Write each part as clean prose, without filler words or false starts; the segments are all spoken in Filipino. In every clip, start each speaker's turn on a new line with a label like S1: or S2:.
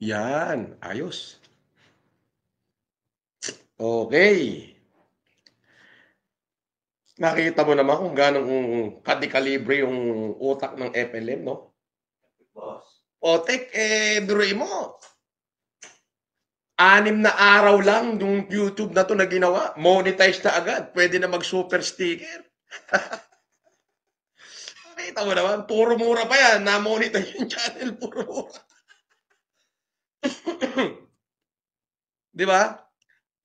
S1: Yan, ayos. Okay. Nakita mo naman kung gaano kadikalibre yung utak ng FLM, no?
S2: Boss.
S1: Otek, biruin mo. 6 na araw lang yung YouTube na to na ginawa. Monetize na agad. Pwede na mag-super sticker. Nakita mo naman, puro mura pa yan. Na-monetize yung channel, puro mura. Di ba?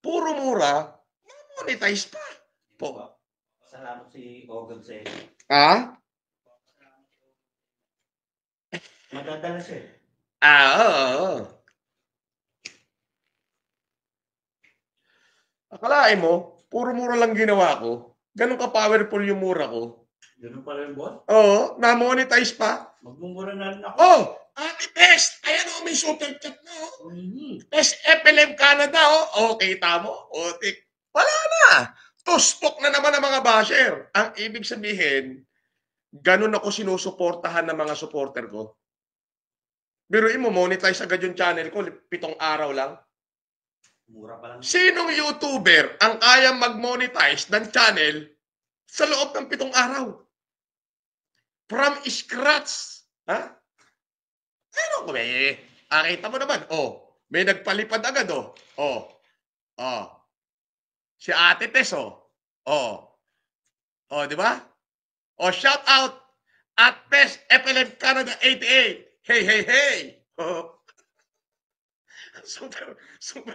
S1: Puro mura, na-monetize pa. Po.
S2: Salamat si Ogag sa iyo.
S1: Ha?
S2: Madadala siya.
S1: Oo. Akalain mo, puro mura lang ginawa ko. Ganun ka-powerful yung mura ko.
S2: Ganun pala yung boss?
S1: Oo, na-monetize pa.
S2: Magmumura na rin ako.
S1: Oh, Ate Tess, ayan o, may super chat na o. Tess FLM Canada o. Okay, tamo. O, wala na. Tustok na naman ang mga basher. Ang ibig sabihin, ganun ako sinusuportahan ng mga supporter ko. Biruin mo, monetize agad yung channel ko, 7 araw lang.
S2: Mura pa lang.
S1: Sinong YouTuber ang kayang mag-monetize ng channel sa loob ng 7 araw? From scratch. Ha? Ano ko may? Kita mo naman. Oh, may nagpalipad agad oh. Oh. Oh. Si Ate Tess oh. Oh. Oh, di ba? Oh, shout out at Tess FLM Canada 88. Hey, hey, hey. Oh. Super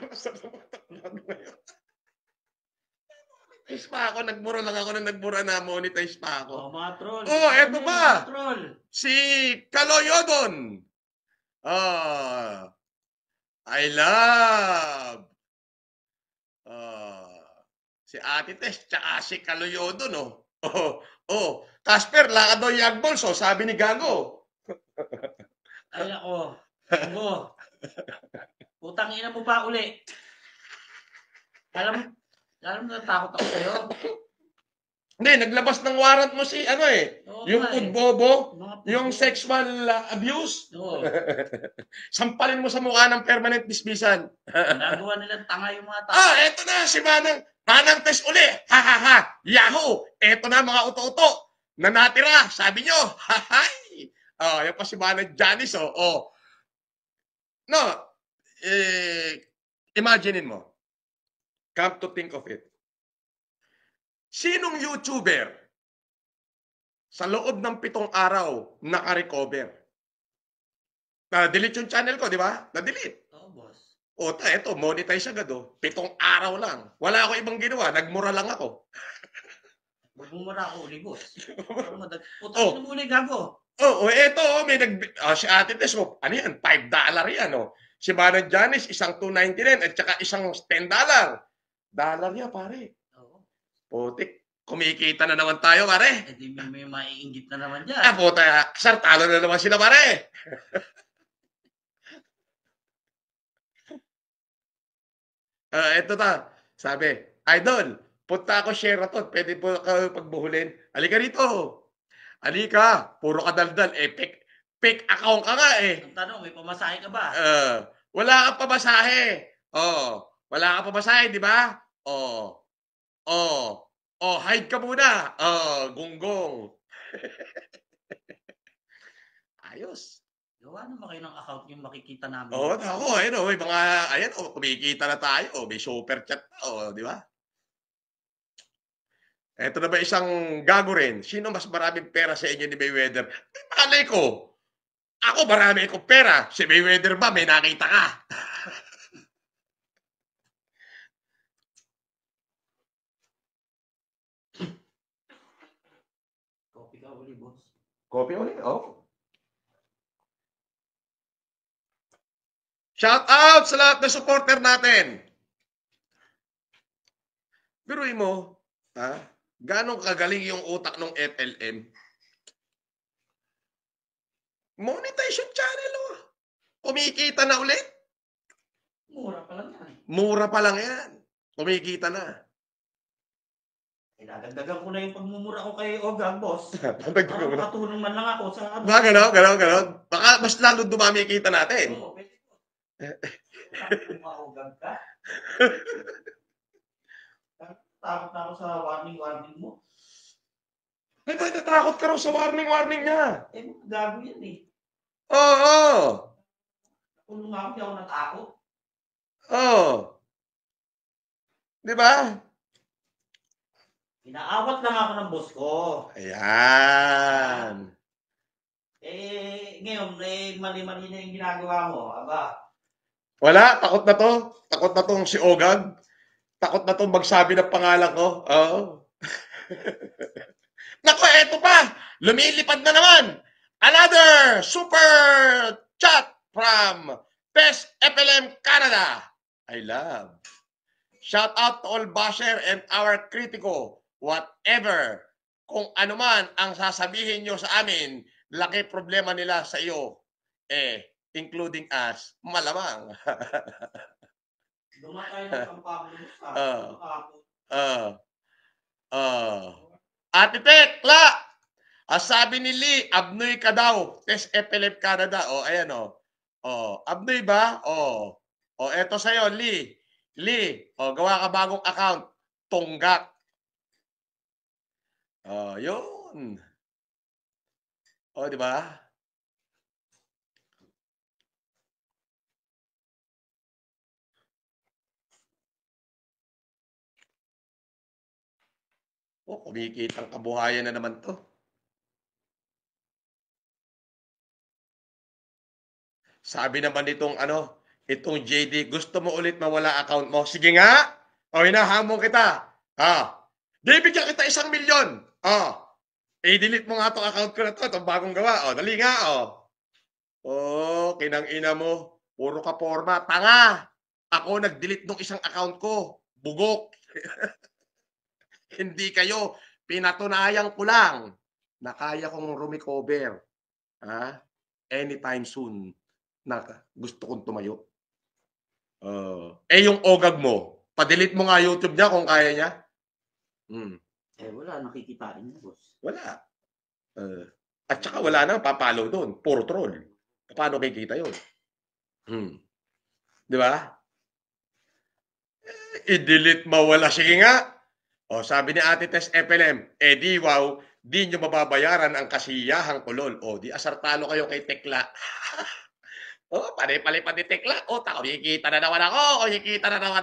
S1: masarap ang ngayon. Monetize pa ako, nagmura lang ako na nagmura na monetize pa ako.
S2: Oh, mga troll.
S1: Oh, eto ba?
S2: Mga troll.
S1: Si Kaloyodon. Oh, I love. Oh, si Ate Tess, tsaka si Kaloyodon, oh. Oh. Casper, lakad daw yung balls, oh, sabi ni Gago.
S2: Ay, ako. Gago. Putang ina mo pa uli. Alam mo natakot ako sa'yo.
S1: Hindi, naglabas ng warrant mo si, ano
S2: Oo,
S1: yung
S2: nga
S1: food bobo,
S2: Mga
S1: yung
S2: puto.
S1: sexual abuse.
S2: Oo.
S1: Sampalin mo sa mukha ng permanent dismissal.
S2: Nagawa nilang tanga yung mga tao.
S1: Eto na, si Manang Tess uli. Ha, ha, ha. Yahoo! Eto na, mga uto-uto. Na natira, sabi nyo. Hahay! Yan pa si Manang Janice, oh. Oh. No, imaginein mo. Come to think of it. Sinong YouTuber sa loob ng 7 araw naka-recover? Na-delete yung channel ko, di ba? Na-delete.
S2: Oo, boss.
S1: Eto, monetize agad, oh. 7 araw lang. Wala ako ibang ginawa. Nagmura lang ako.
S2: Magmumura ako uli, boss. Putang ina mo uli, gago.
S1: Eto, may si Ate Tess, ano yan? $5 yan, oh. Si Manang Janice, isang $2.99 at saka isang $10. Dollar yan, pare.
S2: Oo.
S1: Putik, kumikita na naman tayo, pare.
S2: Di may maiinggit na naman dyan.
S1: Puta, sir, talo na naman sila, pare. Eto na, sabi, Idol, punta ako Sheraton, pwede po ka pagbuhulin. Halika rito. Halika, puro ka daldal. Fake account ka nga eh.
S2: Ang tanong, may pamasahe ka ba?
S1: Wala kang pamasahe. Wala kang pamasahe, di ba? Hide ka muna. Gunggong. Ayos.
S2: Gawa naman kayo ng account yung makikita namin.
S1: Ako, may mga, kumikita na tayo. May super chat na, di ba? Eto na ba isang gago rin? Sino mas maraming pera sa inyo ni Mayweather? Malay ko. Ako marami akong pera. Si Mayweather ba? May nakita ka.
S2: Copy ka uli, boss.
S1: Copy ulit? Shout out sa lahat ng supporter natin. Biruin mo, ganong kagaling yung utak ng FLM. Monetization channel, oh. Kumikita na ulit.
S2: Mura pa lang yan.
S1: Mura pa lang yan. Kumikita na.
S2: Inadagdagan ko na yung pagmumura ko kay Ogag, boss.
S1: Dagdagan mo na.
S2: Makatulong man lang ako sa...
S1: Ganon. Baka mas lalo dumami kita natin.
S2: Oo, pwede. Maugat ka? Takot na ako sa warning mo.
S1: Ay, ba't natakot ka raw sa warning niya?
S2: Eh, gago yan eh.
S1: Oo.
S2: Kung lumaki, hindi ako natakot.
S1: Oo. Di ba?
S2: Inaawat lang ako ng boss ko.
S1: Ayan.
S2: Ngayon, mali-mali na yung ginagawa mo. Aba.
S1: Wala, takot na to. Takot na tong si Ogag. Takot na tong magsabi ng pangalan ko. Oo. Nako, eto pa. Lumilipad na naman. Another super chat from Best FLM Canada. I love. Shout out to all basher and our kritiko. Whatever. Kung ano man ang sasabihin nyo sa amin, laki problema nila sa iyo. Including us, malamang.
S2: Dumatay na ang pablo
S1: Ate Tekla, sabi ni Lee, Abnoy ka daw. Test FLM Canada. Ayan Abnoy ba? Eto sa'yo, Lee. Lee, gawa ka bagong account. Tunggak. Yun. Di ba? Kumikitang kabuhayan na naman to. Sabi naman itong JD, gusto mo ulit mawala account mo? Sige nga. Hinahamon kita. Bibigyan kita 1 milyon. I-delete mo nga itong account ko na to, itong bagong gawa. Dali nga. Kinang ina mo. Puro ka forma. Tanga. Ako nag-delete ng isang account ko. Bugok. Hindi kayo. Pinatunayan ko lang na kaya kong rumecover. Anytime soon na gusto kong tumayo. Yung Ogag mo, pa-delete mo nga YouTube niya kung kaya niya.
S2: Wala, nakikitain niya, boss.
S1: Wala. At saka wala nang papalo doon. Puro troll. Paano kikita yun? Di ba? I-delete mawala. Sige nga. Sabi ni Ate Tess FLM, di wow, di nyo mababayaran ang kasiyahang kulol. Di asartalo kayo kay Tekla. Pali-pali Tekla. Kumikita na naman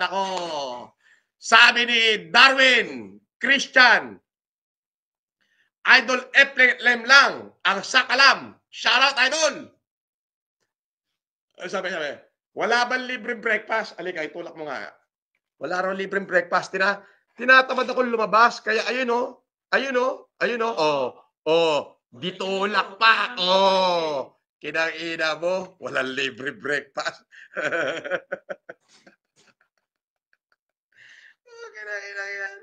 S1: ako. Sabi ni Darwin Christian, Idol FLM lang ang sakalam. Shoutout, Idol! Sabi, wala bang libreng breakfast? Alika, itulak mo nga. Wala raw libreng breakfast. Tinatamad ako lumabas. Kaya ayun ditulak pa. Kinang-ina mo, walang libre breakfast. Kinang-ina yan.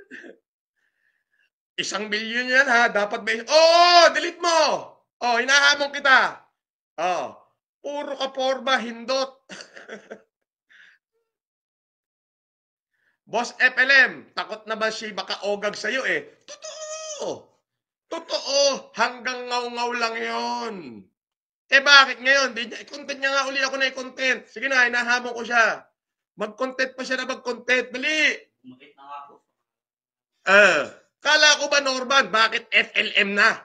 S1: 1 milyon yan dapat may... delete mo! Hinahamon kita. Puro ka forma, hindot. Boss FLM, takot na ba si maka-ogag sa'yo Totoo. Hanggang ngaw-ngaw lang yon. Bakit ngayon? I-content niya nga uli ako na i-content. Sige na, hinahamon ko siya. Mag-content pa siya na mag-content. Dali.
S2: Umakit na ako.
S1: Kala ko ba Norman? Bakit FLM na?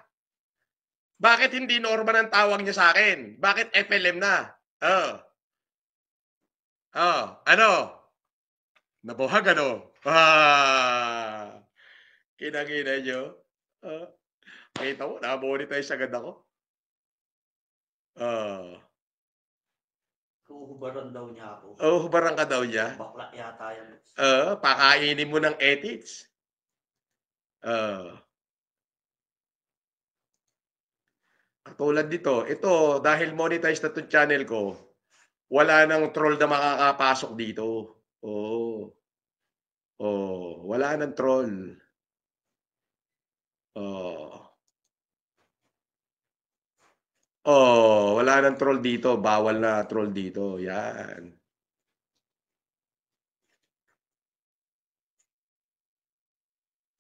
S1: Bakit hindi Norman ang tawag niya sa akin? Bakit FLM na? Ano? Nabuhag Kinangina nyo. Kita mo, na-monetize agad ako.
S2: Hubaran daw niya ako.
S1: Hubaran ka daw niya?
S2: Bakla yata yan.
S1: Pakainin mo ng edits. Katulad dito, ito, dahil monetize na itong channel ko, wala nang troll na makakapasok dito. Wala nang troll. Wala nang troll dito. Bawal na troll dito. Yan.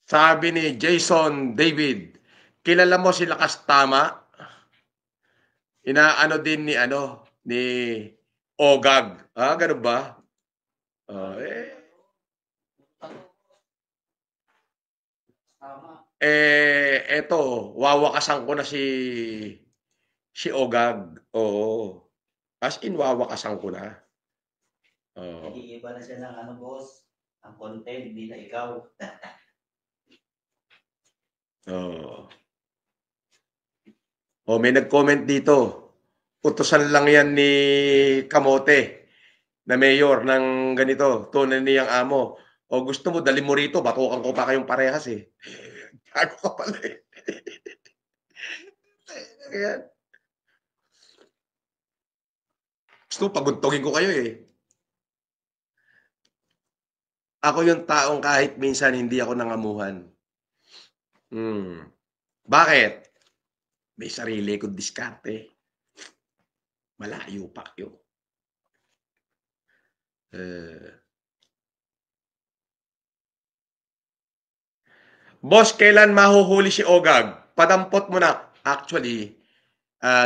S1: Sabi ni Jason David, kilala mo si Lakas Tama? Inaano din ni Ogag. Ganun ba?
S2: Tama.
S1: Eto, wawakasan ko na si Ogag. Oo. As in, wawakasan ko na. Oo.
S2: Nag-iiba na siya ng ano, boss. Ang content, hindi na ikaw.
S1: Oo. May nag-comment dito. Utusan lang yan ni Kamote na mayor ng ganito. Tunay niyang amo. Gusto mo, dali mo rito. Batukan ko pa kayong parehas eh. Gago ka pala eh. Ayan. Gusto mo, paguntugin ko kayo eh. Ako yung taong kahit minsan hindi ako nangamuhan. Bakit? May sarili kong diskarte. Malayo pa yun. Boss, kailan mahuhuli si Ogag? Padampot mo na. Actually,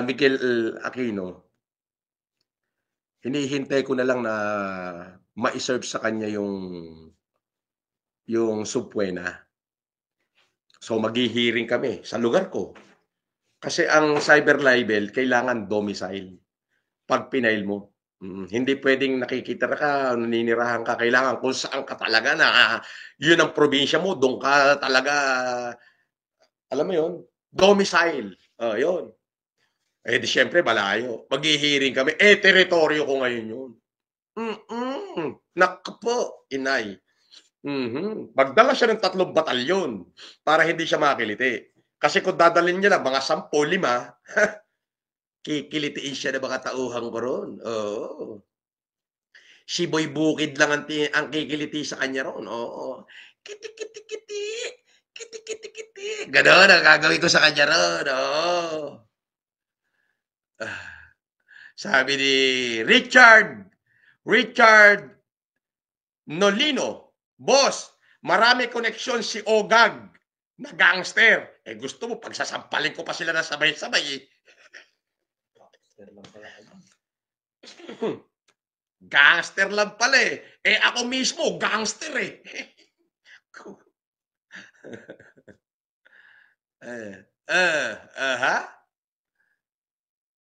S1: Miguel Aquino, hinihintay ko na lang na ma-serve sa kanya yung subpoena. So maghihiring kami sa lugar ko. Kasi ang cyber libel kailangan domicile. Pag pinail mo, hindi pwedeng nakikita ka, naninirahan ka, kailangan kung saan ka talaga na yun ang probinsya mo, doon ka talaga, alam mo yun, domicile. Yun. Di syempre malayo. Maghihiring kami. Teritoryo ko ngayon yun. Naku po, inay. Magdala siya ng 3 batalyon para hindi siya makiliti. Kasi kung dadalhin niya lang mga 10, 5, kikilitiin siya ng mga tauhan ko ron. Oo. Si Boy Bukid lang ang kikiliti sa kanya ron. Oo. Kiti-kiti-kiti. Kiti-kiti-kiti. Ganon ang gagawin ko sa kanya ron. Oo. Sabi ni Richard Nolino, boss, marami koneksyon si Ogag na gangster. Gusto mo, pagsasampalin ko pa sila na sabay-sabay eh. Gangster lang pala eh. Ako mismo, gangster eh. Ha?